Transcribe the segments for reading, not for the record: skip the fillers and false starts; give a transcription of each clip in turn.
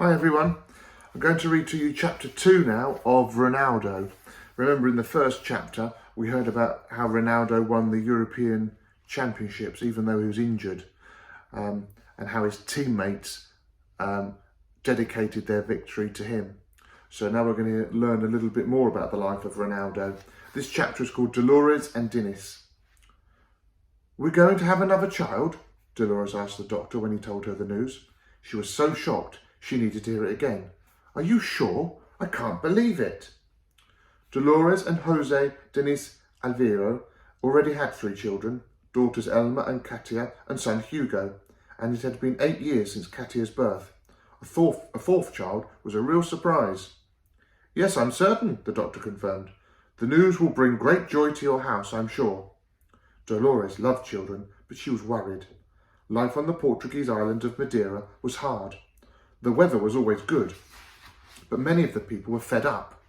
Hi everyone, I'm going to read to you chapter 2 now of Ronaldo. Remember in the first chapter we heard about how Ronaldo won the European Championships even though he was injured, and how his teammates dedicated their victory to him. So now we're going to learn a little bit more about the life of Ronaldo. This chapter is called Dolores and Dinis. "We're going to have another child?" Dolores asked the doctor when he told her the news. She was so shocked she needed to hear it again. "Are you sure? I can't believe it." Dolores and Jose Dinis Alvaro already had 3 children, daughters Elma and Katia and son Hugo, and it had been 8 years since Katia's birth. A fourth child was a real surprise. "Yes, I'm certain," the doctor confirmed. "The news will bring great joy to your house, I'm sure." Dolores loved children, but she was worried. Life on the Portuguese island of Madeira was hard. The weather was always good, but many of the people were fed up.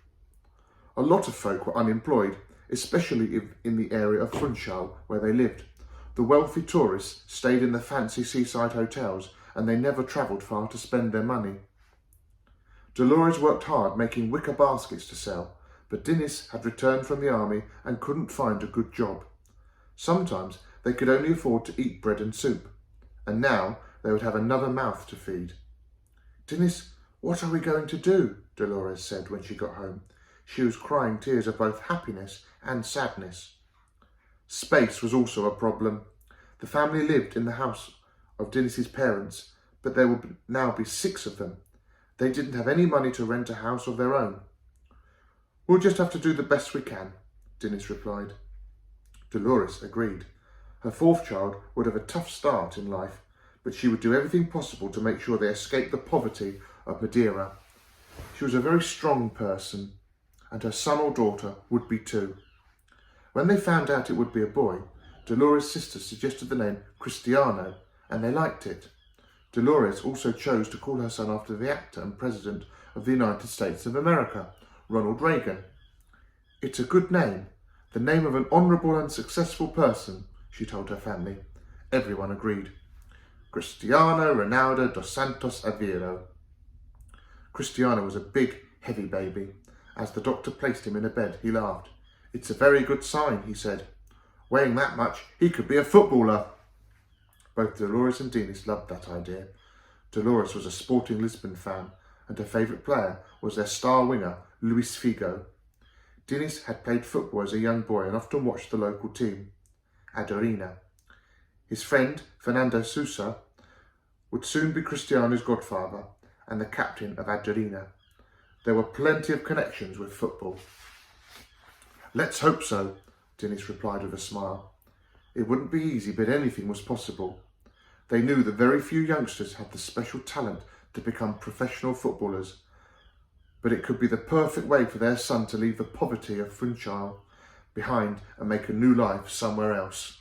A lot of folk were unemployed, especially in the area of Funchal where they lived. The wealthy tourists stayed in the fancy seaside hotels and they never travelled far to spend their money. Dolores worked hard making wicker baskets to sell, but Dinis had returned from the army and couldn't find a good job. Sometimes they could only afford to eat bread and soup, and now they would have another mouth to feed. "Dinis, what are we going to do?" Dolores said when she got home. She was crying tears of both happiness and sadness. Space was also a problem. The family lived in the house of Dinis's parents, but there would now be 6 of them. They didn't have any money to rent a house of their own. "We'll just have to do the best we can," Dinis replied. Dolores agreed. Her 4th child would have a tough start in life, but she would do everything possible to make sure they escaped the poverty of Madeira. She was a very strong person, and her son or daughter would be too. When they found out it would be a boy, Dolores' sister suggested the name Cristiano, and they liked it. Dolores also chose to call her son after the actor and president of the United States of America, Ronald Reagan. "It's a good name, the name of an honourable and successful person," she told her family. Everyone agreed. Cristiano Ronaldo dos Santos Aveiro. Cristiano was a big, heavy baby. As the doctor placed him in a bed, he laughed. "It's a very good sign," he said. "Weighing that much, he could be a footballer." Both Dolores and Dinis loved that idea. Dolores was a Sporting Lisbon fan, and her favourite player was their star winger, Luis Figo. Dinis had played football as a young boy and often watched the local team, Adorina. His friend, Fernando Sousa, would soon be Cristiano's godfather and the captain of Adorina. There were plenty of connections with football. "Let's hope so," Dinis replied with a smile. It wouldn't be easy, but anything was possible. They knew that very few youngsters had the special talent to become professional footballers, but it could be the perfect way for their son to leave the poverty of Funchal behind and make a new life somewhere else.